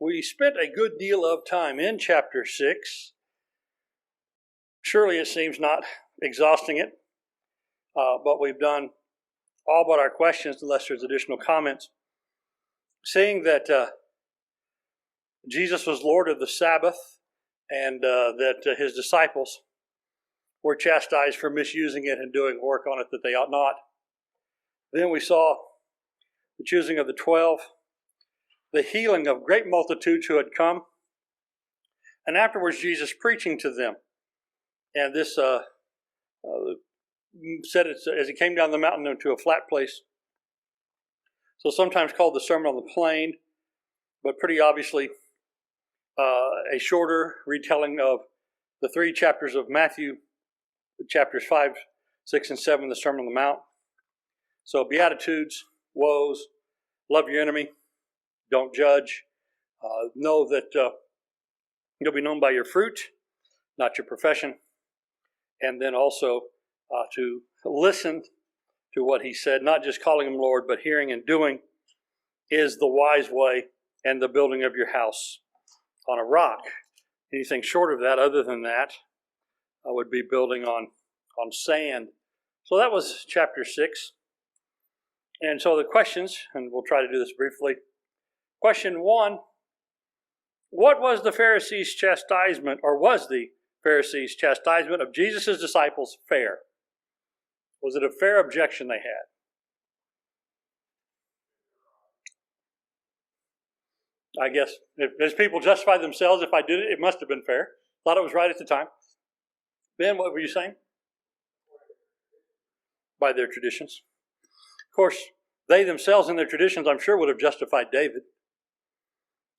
We spent a good deal of time in chapter 6. Surely it seems not exhausting it, but we've done all but our questions unless there's additional comments. Seeing that Jesus was Lord of the Sabbath and that his disciples were chastised for misusing it and doing work on it that they ought not. Then we saw the choosing of the 12, the healing of great multitudes who had come, and afterwards Jesus preaching to them. And this said it as he came down the mountain into a flat place. So sometimes called the Sermon on the Plain, but pretty obviously a shorter retelling of the 3 chapters of Matthew, chapters 5, 6, and 7, the Sermon on the Mount. So Beatitudes, woes, love your enemy, don't judge, know that you'll be known by your fruit, not your profession, and then also to listen to what he said, not just calling him Lord, but hearing and doing is the wise way and the building of your house on a rock. Anything short of that, other than that, would be building on sand. So that was chapter 6. And so the questions, and we'll try to do this briefly. Question 1, what was the Pharisees' chastisement, or was the Pharisees' chastisement of Jesus' disciples fair? Was it a fair objection they had? I guess if people justify themselves, if I did it, it must have been fair. Thought it was right at the time. Ben, what were you saying? By their traditions. Of course, they themselves in their traditions, I'm sure, would have justified David.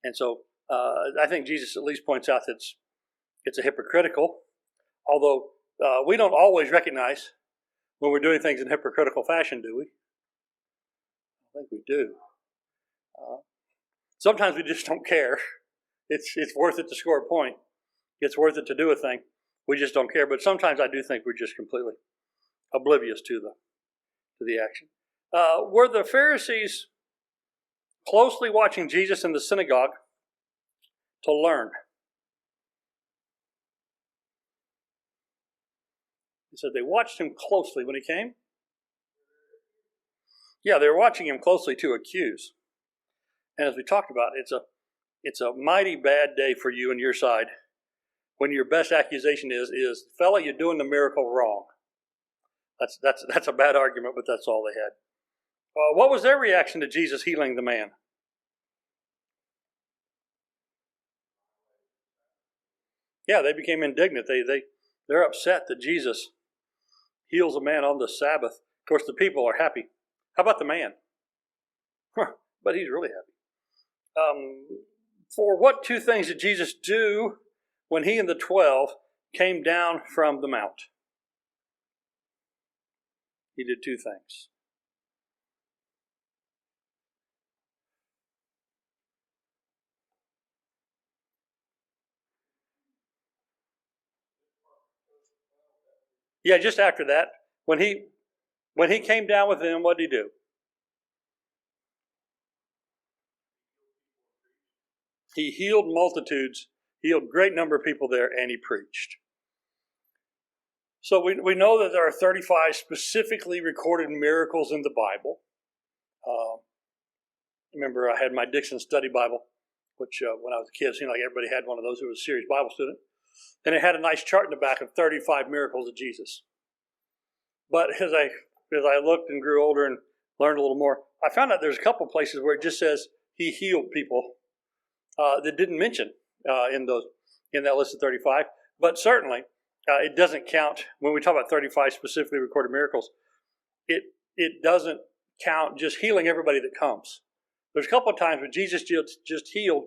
And so I think Jesus at least points out that it's a hypocritical, although we don't always recognize when we're doing things in hypocritical fashion, do we? I think we do. Sometimes we just don't care. It's worth it to score a point. It's worth it to do a thing. We just don't care. But sometimes I do think we're just completely oblivious to the action. Were the Pharisees closely watching Jesus in the synagogue to learn? He said they watched him closely when he came. Yeah, they were watching him closely to accuse. And as we talked about, it's a mighty bad day for you and your side when your best accusation is fella, you're doing the miracle wrong. That's a bad argument, but that's all they had. What was their reaction to Jesus healing the man? Yeah, they became indignant. They're upset that Jesus heals a man on the Sabbath. Of course, the people are happy. How about the man? But he's really happy. For what 2 things did Jesus do when he and the 12 came down from the mount? He did 2 things. Yeah, just after that, when he came down with them, what did he do? He healed multitudes, healed a great number of people there, and he preached. So we know that there are 35 specifically recorded miracles in the Bible. Remember, I had my Dixon Study Bible, which when I was a kid, it seemed like everybody had one of those who was a serious Bible student. And it had a nice chart in the back of 35 miracles of Jesus. But as I looked and grew older and learned a little more, I found out there's a couple places where it just says he healed people that didn't mention in that list of 35. But certainly, it doesn't count when we talk about 35 specifically recorded miracles. It doesn't count just healing everybody that comes. There's a couple of times when Jesus just healed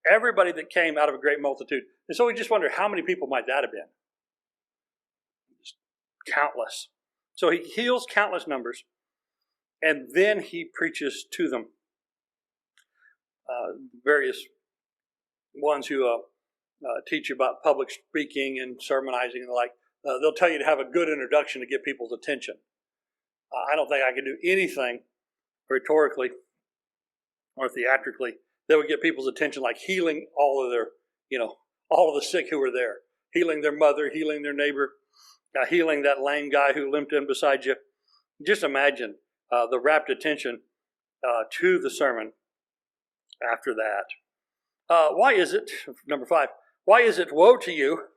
everybody that came out of a great multitude. And so we just wonder how many people might that have been? Just countless. So he heals countless numbers, and then he preaches to them. Various ones who teach you about public speaking and sermonizing and the like, they'll tell you to have a good introduction to get people's attention. I don't think I can do anything rhetorically or theatrically They would get people's attention, like healing all of their, all of the sick who were there, healing their mother, healing their neighbor, healing that lame guy who limped in beside you. Just imagine the rapt attention to the sermon after that. Why is it, number 5, why is it woe to you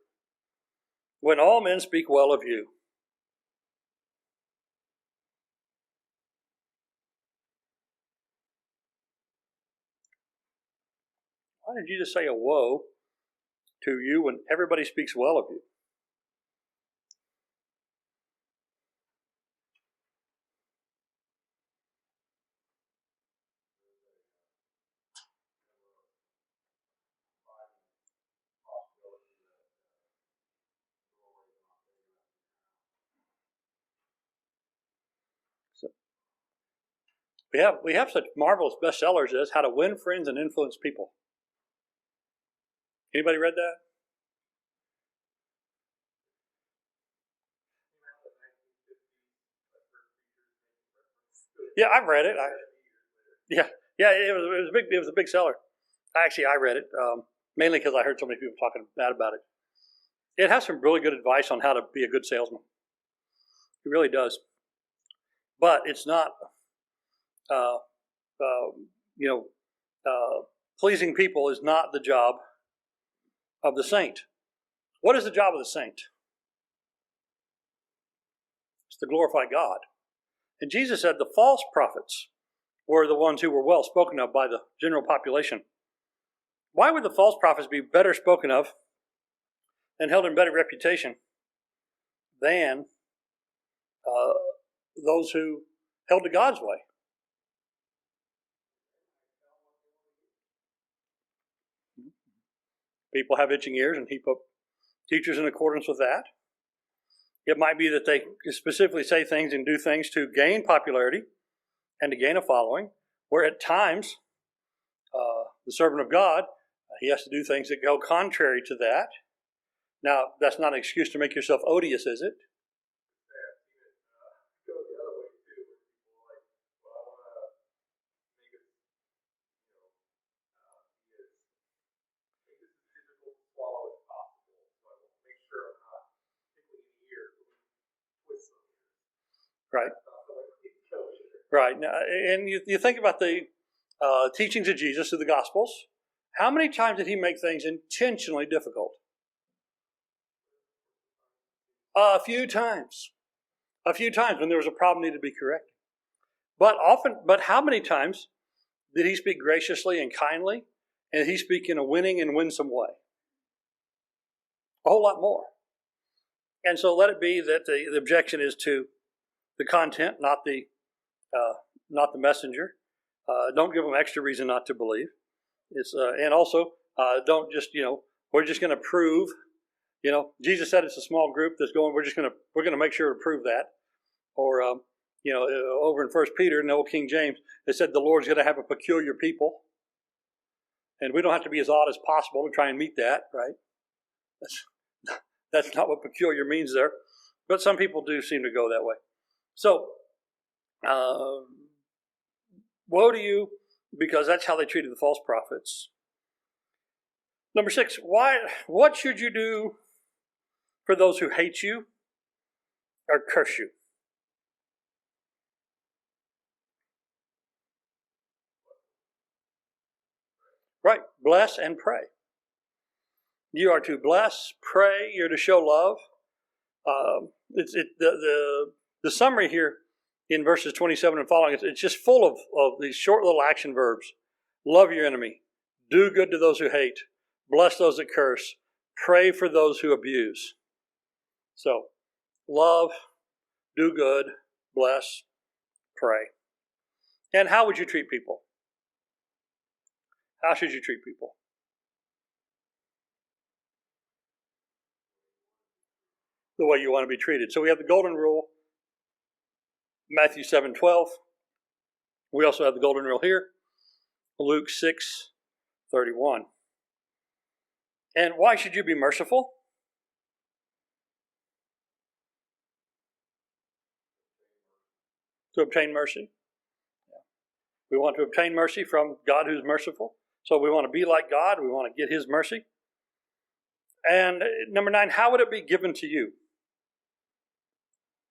when all men speak well of you? Why did Jesus say a woe to you when everybody speaks well of you? So we have such marvelous bestsellers as How to Win Friends and Influence People. Anybody read that? Yeah, I've read it. Yeah, it was a big seller. Actually, I read it mainly because I heard so many people talking bad about it. It has some really good advice on how to be a good salesman. It really does. But it's not, pleasing people is not the job of the saint. What is the job of the saint? It's to glorify God. And Jesus said the false prophets were the ones who were well spoken of by the general population. Why would the false prophets be better spoken of and held in better reputation than those who held to God's way? People have itching ears and heap up teachers in accordance with that. It might be that they specifically say things and do things to gain popularity and to gain a following, where at times the servant of God, he has to do things that go contrary to that. Now, that's not an excuse to make yourself odious, is it? Right. Right. Now, and you think about the teachings of Jesus through the Gospels. How many times did he make things intentionally difficult? A few times. A few times when there was a problem needed to be corrected. But how many times did he speak graciously and kindly? And did he speak in a winning and winsome way? A whole lot more. And so let it be that the objection is to the content, not the messenger. Don't give them extra reason not to believe. And also don't just we're just going to prove. Jesus said it's a small group that's going. We're going to make sure to prove that. Or over in 1 Peter in the old King James, it said the Lord's going to have a peculiar people, and we don't have to be as odd as possible to try and meet that, right? That's not what peculiar means there, but some people do seem to go that way. So, woe to you, because that's how they treated the false prophets. Number 6, what should you do for those who hate you or curse you? Right, bless and pray. You are to bless, pray, you're to show love. The summary here in verses 27 and following, it's just full of these short little action verbs. Love your enemy. Do good to those who hate. Bless those that curse. Pray for those who abuse. So, love, do good, bless, pray. And how would you treat people? How should you treat people? The way you want to be treated. So we have the golden rule, Matthew 7:12. We also have the golden rule here, Luke 6:31. And why should you be merciful? To obtain mercy. We want to obtain mercy from God who's merciful. So we want to be like God. We want to get His mercy. And number 9, how would it be given to you?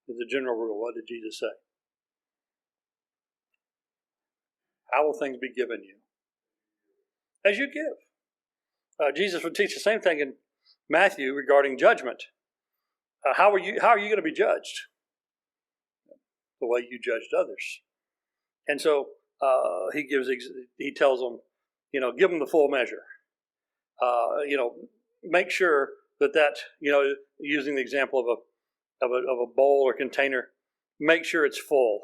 As a general rule, what did Jesus say? How will things be given you? As you give. Jesus would teach the same thing in Matthew regarding judgment. How are you going to be judged? The way you judged others. And so he tells them, give them the full measure. Make sure that using the example of a bowl or container, make sure it's full,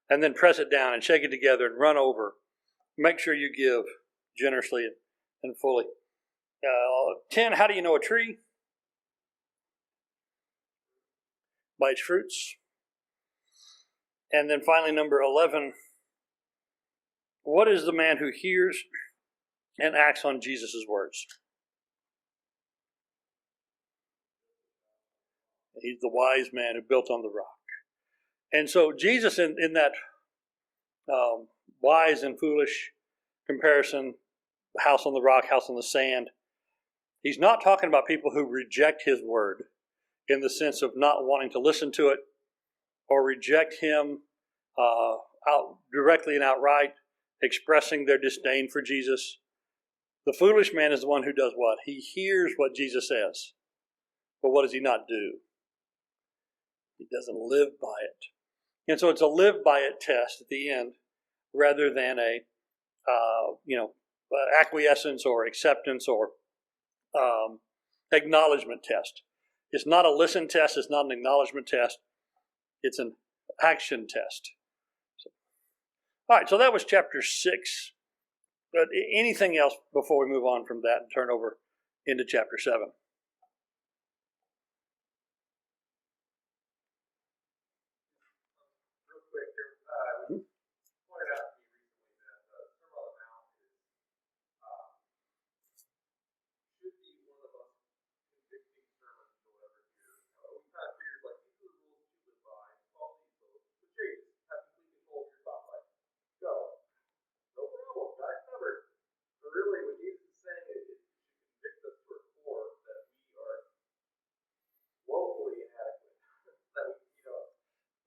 and then press it down and shake it together and run over. Make sure you give generously and fully. 10, how do you know a tree? By its fruits. And then finally, number 11, what is the man who hears and acts on Jesus' words? He's the wise man who built on the rock. And so Jesus in that wise and foolish comparison, house on the rock, house on the sand, he's not talking about people who reject his word in the sense of not wanting to listen to it or reject him out directly and outright, expressing their disdain for Jesus. The foolish man is the one who does what? He hears what Jesus says. But what does he not do? He doesn't live by it. And so it's a live by it test at the end rather than a acquiescence or acceptance or acknowledgement test. It's not a listen test. It's not an acknowledgement test. It's an action test. All right, so that was chapter 6. But anything else before we move on from that and turn over into chapter 7?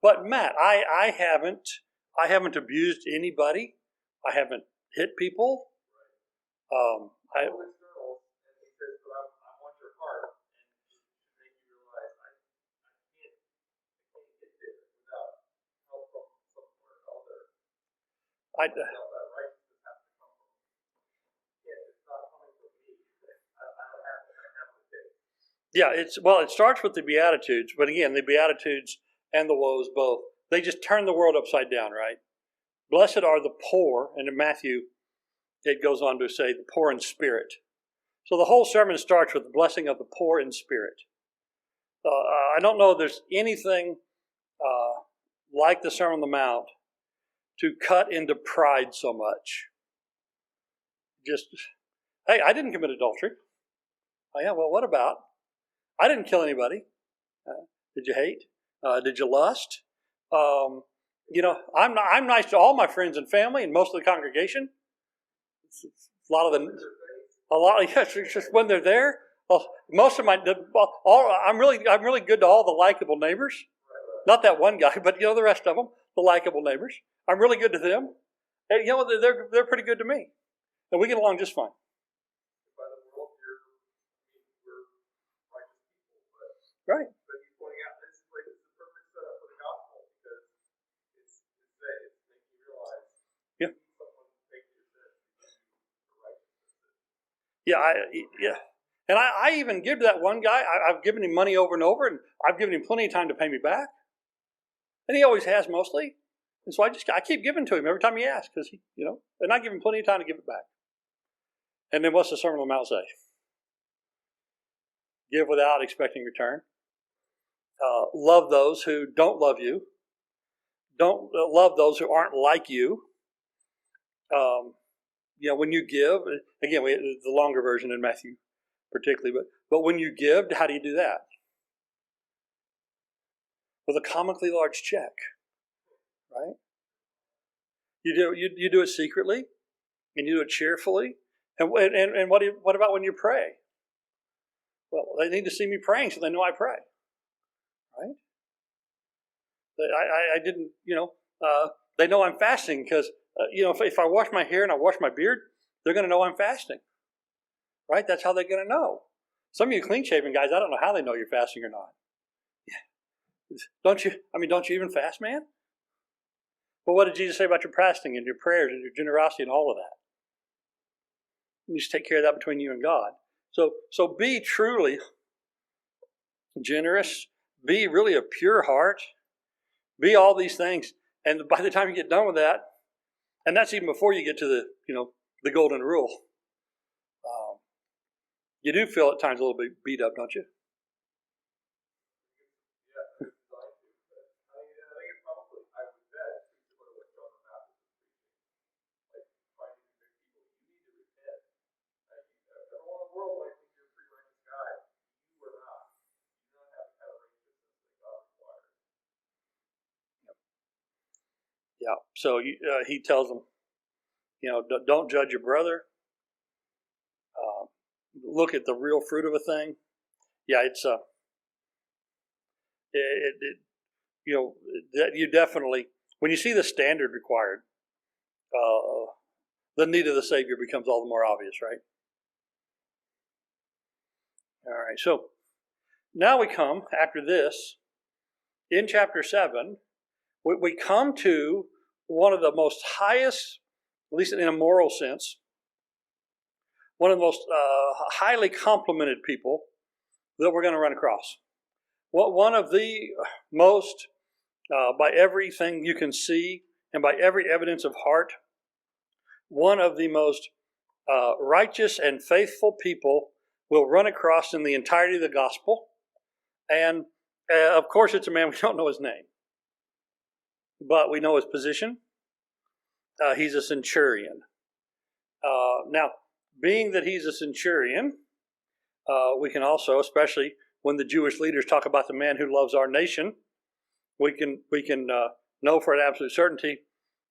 But Matt, I haven't abused anybody. I haven't hit people. It starts with the Beatitudes, but again, the Beatitudes and the woes both, they just turn the world upside down, right? Blessed are the poor, and in Matthew, it goes on to say the poor in spirit. So the whole sermon starts with the blessing of the poor in spirit. I don't know if there's anything like the Sermon on the Mount to cut into pride so much. Just, hey, I didn't commit adultery. Oh yeah, well, what about? I didn't kill anybody. Did you hate? Did you lust? I'm nice to all my friends and family and most of the congregation. It's just when they're there. Well, most of I'm really good to all the likable neighbors. Not that one guy, but the rest of them, the likable neighbors. I'm really good to them. And, they're pretty good to me, and we get along just fine. Right. Yeah. And I even give to that one guy. I've given him money over and over, and I've given him plenty of time to pay me back. And he always has mostly. And so I keep giving to him every time he asks, because and I give him plenty of time to give it back. And then what's the Sermon on the Mount say? Give without expecting return. Love those who don't love you. Don't love those who aren't like you. When you give, again, the longer version in Matthew particularly, but when you give, how do you do that? With a comically large check, right? You do it secretly, and you do it cheerfully, And what about when you pray? Well, they need to see me praying so they know I pray, right? I didn't, they know I'm fasting because, if I wash my hair and I wash my beard, they're going to know I'm fasting, right? That's how they're going to know. Some of you clean-shaven guys, I don't know how they know you're fasting or not. Don't you even fast, man? But what did Jesus say about your fasting and your prayers and your generosity and all of that? You just take care of that between you and God. So be truly generous. Be really a pure heart. Be all these things. And by the time you get done with that, and that's even before you get to the golden rule, you do feel at times a little bit beat up, don't you? Yeah. So he tells them, don't judge your brother. Look at the real fruit of a thing. Yeah, it's that you definitely, when you see the standard required, the need of the Savior becomes all the more obvious, right? All right. So now we come after this in chapter 7. We come to one of the most highest, at least in a moral sense, one of the most highly complimented people that we're going to run across. One of the most, by everything you can see and by every evidence of heart, one of the most righteous and faithful people we'll run across in the entirety of the gospel. And of course, it's a man, we don't know his name, but we know his position. He's a centurion. Now, being that he's a centurion, we can also, especially when the Jewish leaders talk about the man who loves our nation, we can know for an absolute certainty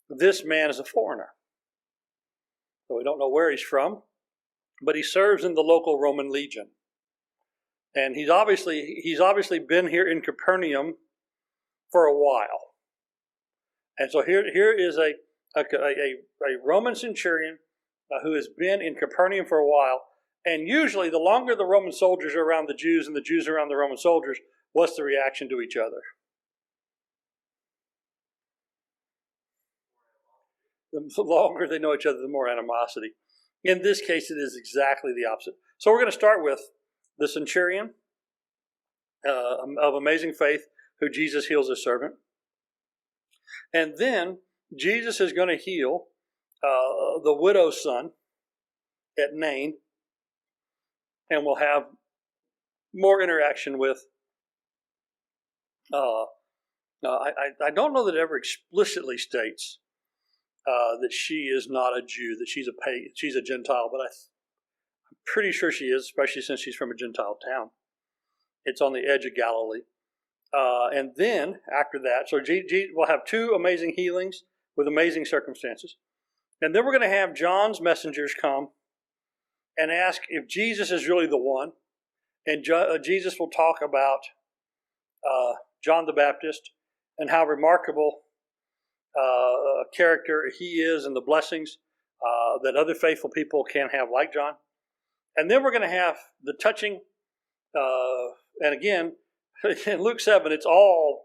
this man is a foreigner. So we don't know where he's from, but he serves in the local Roman legion, and he's obviously been here in Capernaum for a while. And so here is a Roman centurion who has been in Capernaum for a while. And usually, the longer the Roman soldiers are around the Jews and the Jews are around the Roman soldiers, what's the reaction to each other? The longer they know each other, the more animosity. In this case, it is exactly the opposite. So we're going to start with the centurion of amazing faith who Jesus heals his servant. And then Jesus is going to heal the widow's son at Nain. And we'll have more interaction with, I don't know that it ever explicitly states that she is not a Jew, that she's a Gentile, but I'm pretty sure she is, especially since she's from a Gentile town. It's on the edge of Galilee. And then, after that, so we'll have two amazing healings with amazing circumstances. And then we're going to have John's messengers come and ask if Jesus is really the one. And Jesus will talk about John the Baptist and how remarkable a character he is and the blessings that other faithful people can have like John. And then we're going to have the touching, and again, in Luke 7, it's all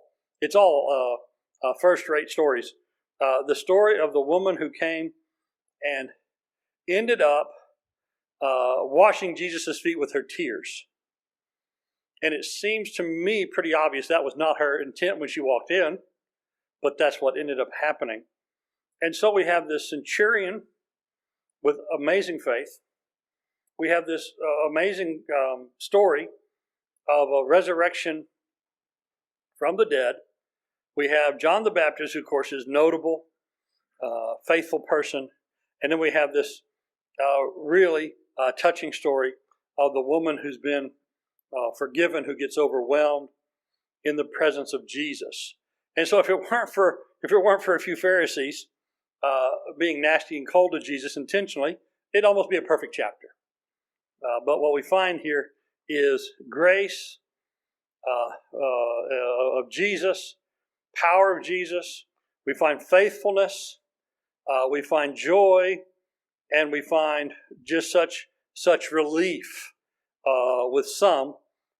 first-rate stories. The story of the woman who came and ended up washing Jesus' feet with her tears. And it seems to me pretty obvious that was not her intent when she walked in, but that's what ended up happening. And so we have this centurion with amazing faith. We have this amazing story of a resurrection from the dead. We have John the Baptist, who of course is notable, faithful person. And then we have this really touching story of the woman who's been forgiven, who gets overwhelmed in the presence of Jesus. And so if it weren't for a few Pharisees being nasty and cold to Jesus intentionally, it'd almost be a perfect chapter. But what we find here is grace of Jesus, power of Jesus. We find faithfulness. We find joy, and we find just such relief with some,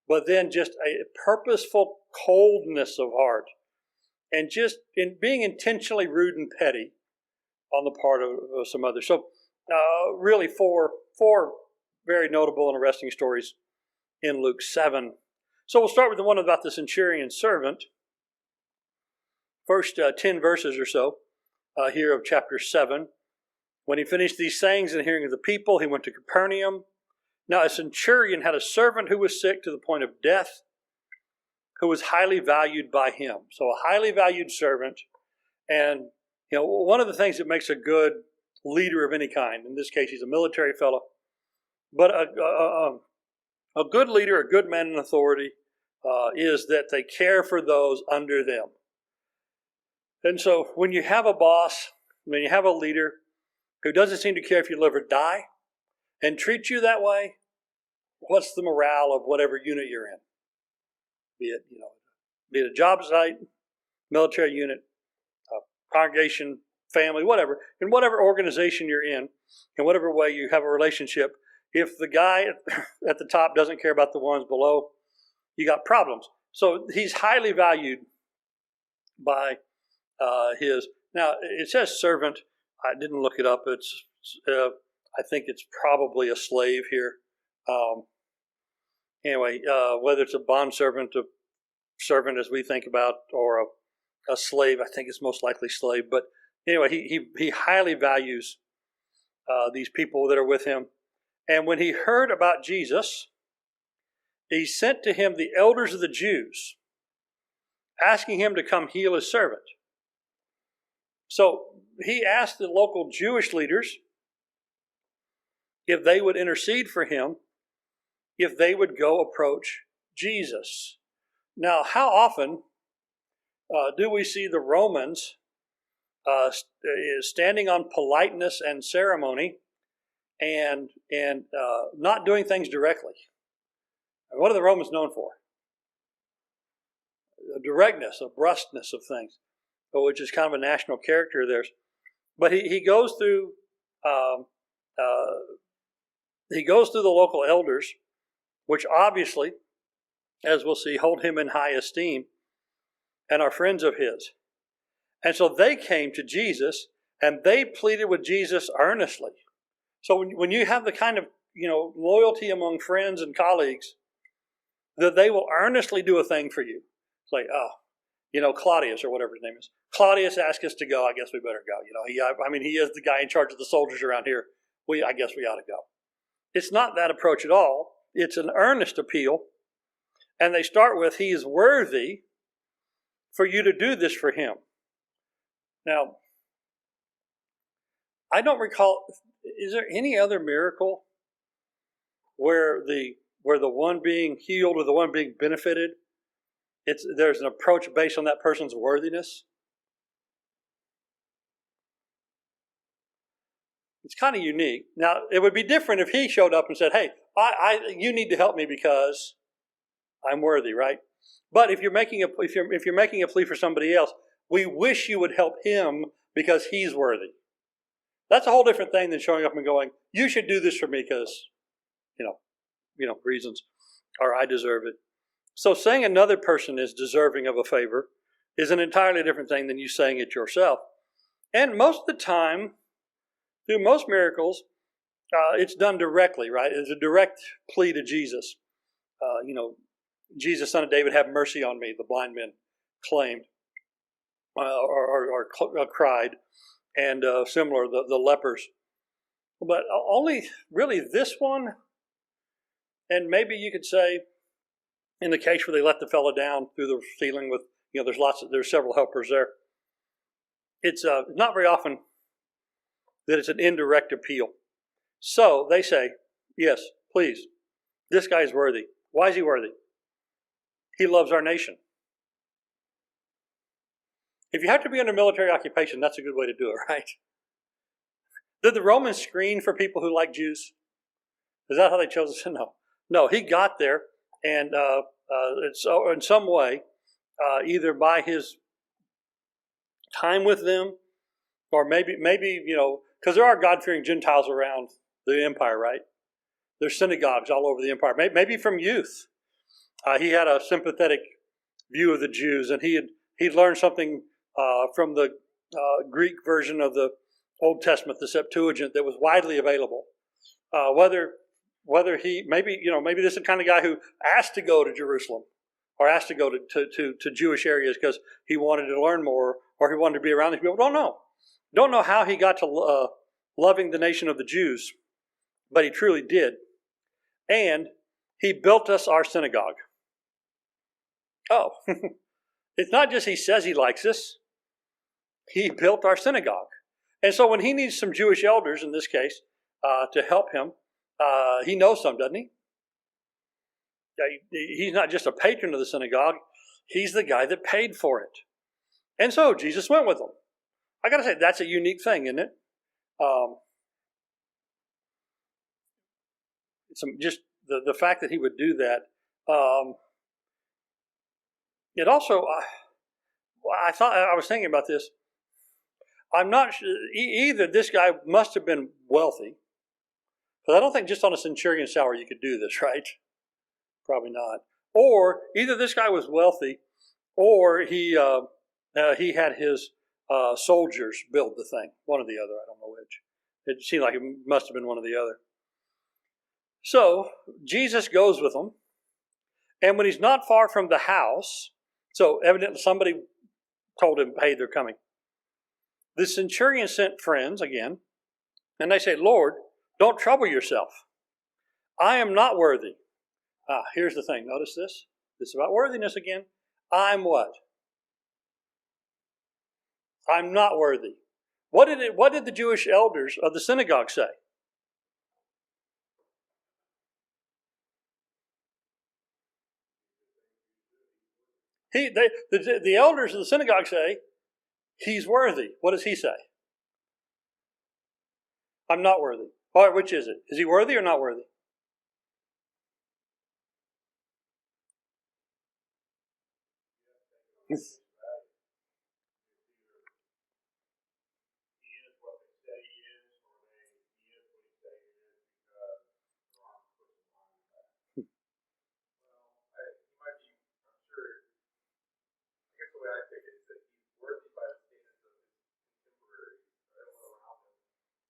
but then just a purposeful coldness of heart, and just in being intentionally rude and petty on the part of some others. So, really, four very notable and arresting stories in Luke 7. So we'll start with the one about the centurion servant. First 10 verses or so here of chapter 7. When he finished these sayings in the hearing of the people, he went to Capernaum. Now a centurion had a servant who was sick to the point of death, who was highly valued by him. So a highly valued servant. And one of the things that makes a good leader of any kind, in this case he's a military fellow, but a good leader, a good man in authority, is that they care for those under them. And so when you have a boss, when you have a leader who doesn't seem to care if you live or die and treats you that way, what's the morale of whatever unit you're in? Be it a job site, military unit, congregation, family, whatever. In whatever organization you're in whatever way you have a relationship, if the guy at the top doesn't care about the ones below, you got problems. So he's highly valued by his. Now, it says servant. I didn't look it up. I think it's probably a slave here. Anyway, whether it's a bondservant, a servant as we think about, or a slave, I think it's most likely slave. But anyway, he highly values these people that are with him. And when he heard about Jesus, he sent to him the elders of the Jews, asking him to come heal his servant. So he asked the local Jewish leaders if they would intercede for him, if they would go approach Jesus. Now, how often do we see the Romans standing on politeness and ceremony and not doing things directly? What are the Romans known for? A directness, a brusqueness of things, which is kind of a national character of theirs. But he goes through the local elders, which obviously, as we'll see, hold him in high esteem and are friends of his. And so they came to Jesus and they pleaded with Jesus earnestly. So when you have the kind of loyalty among friends and colleagues, that they will earnestly do a thing for you. It's like, Claudius or whatever his name is. Claudius asked us to go. I guess we better go. He is the guy in charge of the soldiers around here. I guess we ought to go. It's not that approach at all. It's an earnest appeal. And they start with, he is worthy for you to do this for him. Now, I don't recall, is there any other miracle where the one being healed or the one being benefited, there's an approach based on that person's worthiness? It's kind of unique. Now, it would be different if he showed up and said, hey, you need to help me because I'm worthy, right? But if you're making a plea for somebody else, we wish you would help him because he's worthy. That's a whole different thing than showing up and going, you should do this for me because, reasons, or I deserve it. So saying another person is deserving of a favor is an entirely different thing than you saying it yourself. And most of the time, through most miracles, it's done directly, right? It's a direct plea to Jesus. Jesus, son of David, have mercy on me, the blind men claimed or cried. And similar, the lepers. But only really this one, and maybe you could say, in the case where they let the fellow down through the ceiling with, there's several helpers there. It's not very often that it's an indirect appeal. So they say, yes, please, this guy's worthy. Why is he worthy? He loves our nation. If you have to be under military occupation, that's a good way to do it, right? Did the Romans screen for people who like Jews? Is that how they chose us? No. No, he got there, and it's in some way, either by his time with them, or maybe because there are God-fearing Gentiles around the empire, right? There's synagogues all over the empire. Maybe from youth, he had a sympathetic view of the Jews, and he'd learned something from the Greek version of the Old Testament, the Septuagint, that was widely available. Whether he maybe this is the kind of guy who asked to go to Jerusalem or asked to go to Jewish areas because he wanted to learn more or he wanted to be around these people. Don't know how he got to loving the nation of the Jews, but he truly did. And he built us our synagogue. Oh, it's not just he says he likes us. He built our synagogue. And so when he needs some Jewish elders, in this case, to help him, he knows some, doesn't he? He's not just a patron of the synagogue. He's the guy that paid for it. And so Jesus went with them. I got to say, that's a unique thing, isn't it? Just the fact that he would do that. It also, I was thinking about this. I'm not sure, either this guy must have been wealthy, because I don't think just on a centurion salary you could do this, right? Probably not. Or either this guy was wealthy, or he had his soldiers build the thing. One or the other, I don't know which. It seemed like it must have been one or the other. So Jesus goes with them, and when he's not far from the house, so evidently somebody told him, hey, they're coming. The centurion sent friends again, and they say, Lord, don't trouble yourself. I am not worthy. Here's the thing. Notice this. This is about worthiness again. I'm what? I'm not worthy. What did the Jewish elders of the synagogue say? The elders of the synagogue say, he's worthy. What does he say? I'm not worthy. All right, which is it? Is he worthy or not worthy?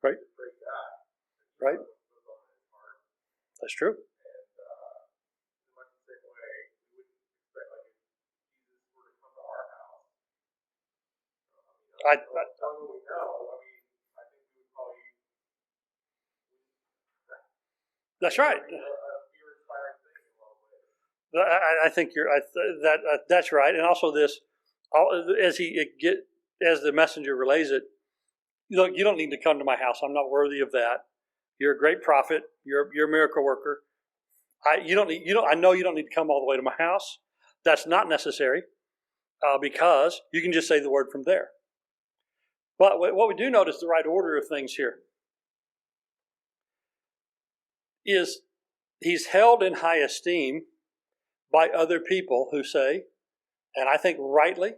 Right? Right? That's true. That's right. I think that's right, and also this, as the messenger relays it. Look, you don't need to come to my house. I'm not worthy of that. You're a great prophet. You're a miracle worker. I know you don't need to come all the way to my house. That's not necessary, because you can just say the word from there. But what we do notice, the right order of things here, is he's held in high esteem by other people who say, and I think rightly,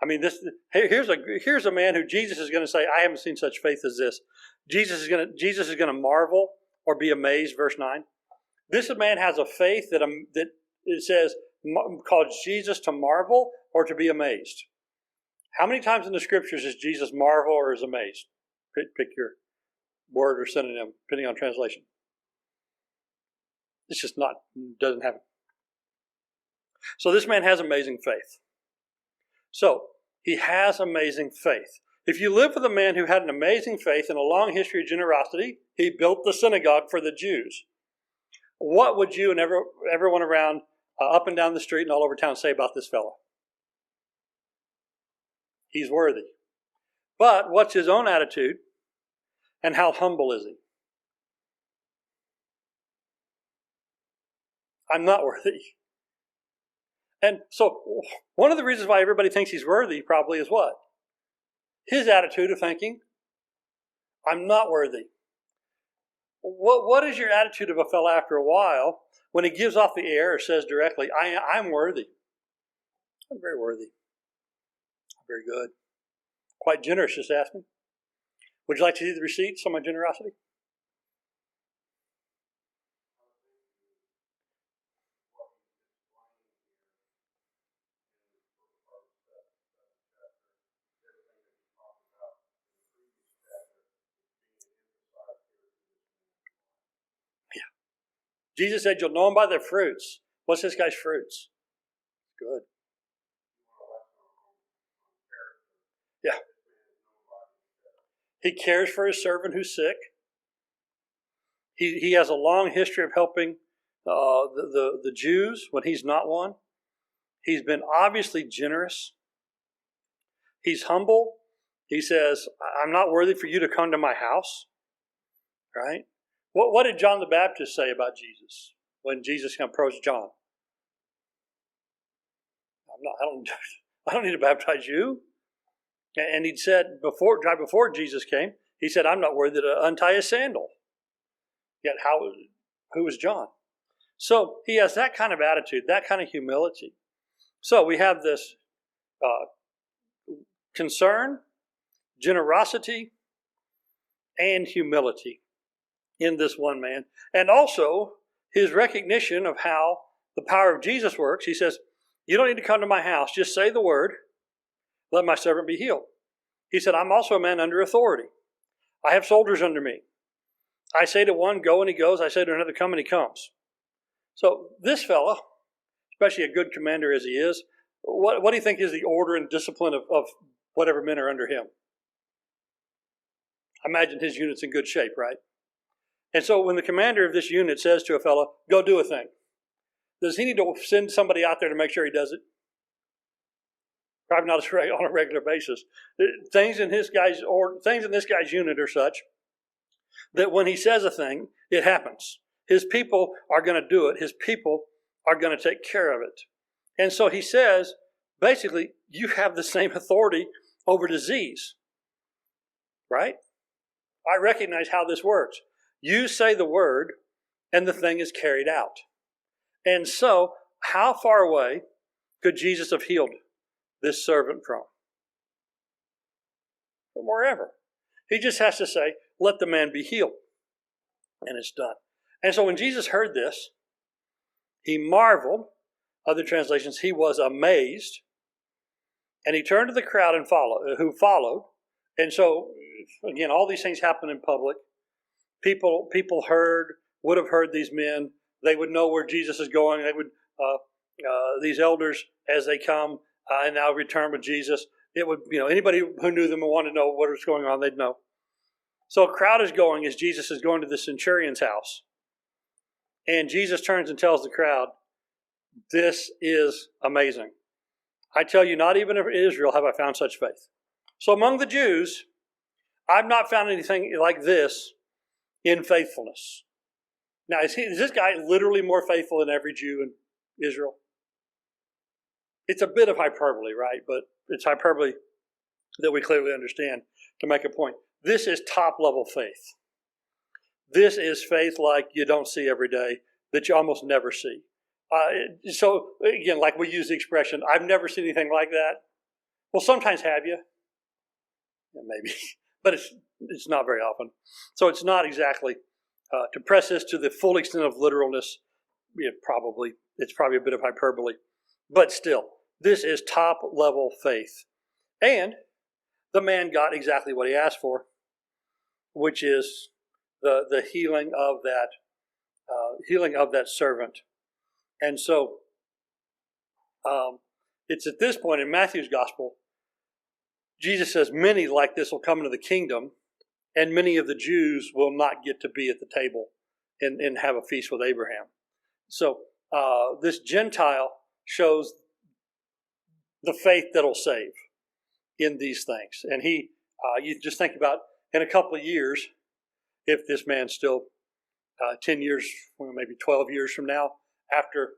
I mean, here's a man who Jesus is going to say, I haven't seen such faith as this. Jesus is going to marvel or be amazed, verse 9. This man has a faith that it says calls Jesus to marvel or to be amazed. How many times in the scriptures is Jesus marvel or is amazed? Pick your word or synonym, depending on translation. It's just doesn't happen. So this man has amazing faith. So he has amazing faith. If you live with a man who had an amazing faith and a long history of generosity, he built the synagogue for the Jews. What would you and everyone around, up and down the street and all over town, say about this fellow? He's worthy. But what's his own attitude, and how humble is he? I'm not worthy. And so one of the reasons why everybody thinks he's worthy probably is what? His attitude of thinking, I'm not worthy. What is your attitude of a fellow after a while when he gives off the air or says directly, I'm worthy? I'm very worthy. Very good. Quite generous, just ask me. Would you like to see the receipts on my generosity? Yeah. Jesus said, you'll know them by their fruits. What's this guy's fruits? Good. Yeah. He cares for his servant who's sick. He has a long history of helping the Jews when he's not one. He's been obviously generous. He's humble. He says, I'm not worthy for you to come to my house. Right? What did John the Baptist say about Jesus when Jesus approached John? I don't need to baptize you. And he'd said before Jesus came, he said, I'm not worthy to untie his sandal. Yet who was John? So he has that kind of attitude, that kind of humility. So we have this concern, generosity, and humility in this one man. And also his recognition of how the power of Jesus works. He says, you don't need to come to my house. Just say the word. Let my servant be healed. He said, I'm also a man under authority. I have soldiers under me. I say to one, go, and he goes. I say to another, come, and he comes. So this fellow, especially a good commander as he is, what do you think is the order and discipline of whatever men are under him? I imagine his unit's in good shape, right? And so when the commander of this unit says to a fellow, go do a thing, does he need to send somebody out there to make sure he does it? Probably not on a regular basis. Things in this guy's unit are such that when he says a thing, it happens. His people are going to do it. His people are going to take care of it. And so he says, basically, you have the same authority over disease, right? I recognize how this works. You say the word, and the thing is carried out. And so, how far away could Jesus have healed this servant from? From wherever. He just has to say, let the man be healed. And it's done. And so when Jesus heard this, he marveled. Other translations, he was amazed. And he turned to the crowd who followed. And so, again, all these things happen in public. People would have heard these men. They would know where Jesus is going. They would, these elders, as they come and now return with Jesus, it would, anybody who knew them and wanted to know what was going on, they'd know. So a crowd is going as Jesus is going to the centurion's house. And Jesus turns and tells the crowd, this is amazing. I tell you, not even in Israel have I found such faith. So among the Jews, I've not found anything like this in faithfulness. Now, is this guy literally more faithful than every Jew in Israel? It's a bit of hyperbole, right? But it's hyperbole that we clearly understand to make a point. This is top-level faith. This is faith like you don't see every day, that you almost never see. So, again, like we use the expression, I've never seen anything like that. Well, sometimes have you? Yeah, maybe. But it's not very often. So it's not exactly, to press this to the full extent of literalness, it's probably a bit of hyperbole. But still, this is top-level faith. And the man got exactly what he asked for, which is the healing of that servant. And so it's at this point in Matthew's gospel, Jesus says many like this will come into the kingdom, and many of the Jews will not get to be at the table and have a feast with Abraham. So this Gentile shows the faith that'll save in these things. And you just think about in a couple of years, if this man's still 10 years, maybe 12 years from now, after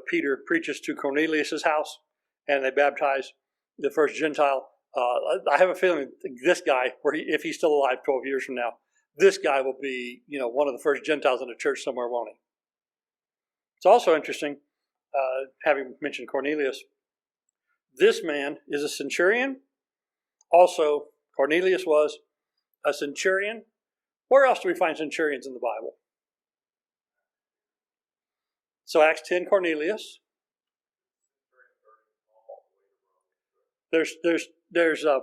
Peter preaches to Cornelius' house and they baptize the first Gentile, I have a feeling this guy, if he's still alive 12 years from now, this guy will be, one of the first Gentiles in the church somewhere, won't he? It's also interesting, having mentioned Cornelius, this man is a centurion. Also, Cornelius was a centurion. Where else do we find centurions in the Bible? So Acts 10, Cornelius. There's a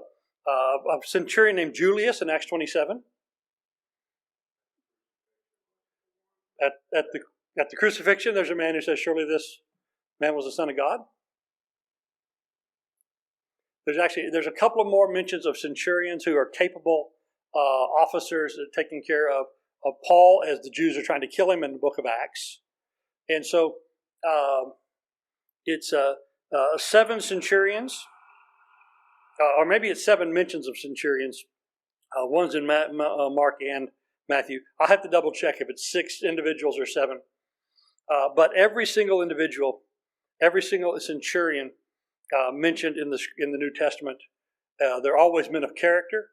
centurion named Julius in Acts 27. At the crucifixion, there's a man who says, "Surely this man was the Son of God." There's a couple of more mentions of centurions who are capable officers taking care of Paul as the Jews are trying to kill him in the book of Acts. And so it's 7 centurions, or maybe it's 7 mentions of centurions. One's in Mark and Matthew. I'll have to double check if it's 6 individuals or 7. But every single individual, every single centurion mentioned in the New Testament, they're always men of character.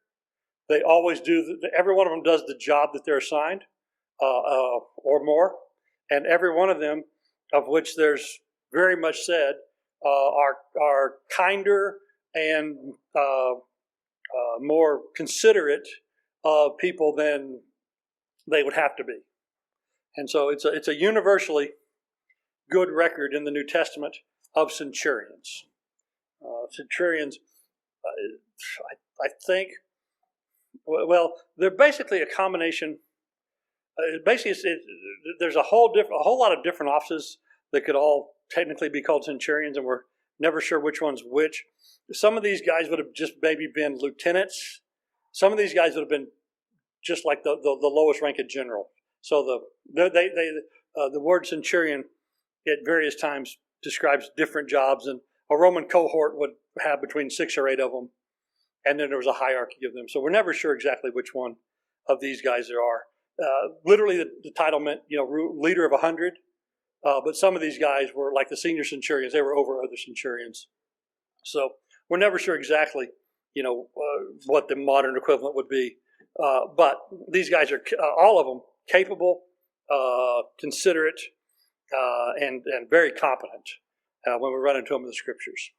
They always do. Every one of them does the job that they're assigned, or more, and every one of them, of which there's very much said, are kinder and more considerate of people than they would have to be. And so it's a universally good record in the New Testament of centurions. Centurions, I think, well, they're basically a combination. There's a whole lot of different offices that could all technically be called centurions, and we're never sure which one's which. Some of these guys would have just maybe been lieutenants. Some of these guys would have been just like the lowest rank of general. So the word centurion at various times describes different jobs, and a Roman cohort would have between 6 or 8 of them, and then there was a hierarchy of them. So we're never sure exactly which one of these guys there are. Literally, the title meant leader of 100, but some of these guys were like the senior centurions; they were over other centurions. So we're never sure exactly, what the modern equivalent would be. But these guys are all of them capable, considerate, and very competent when we run into them in the scriptures.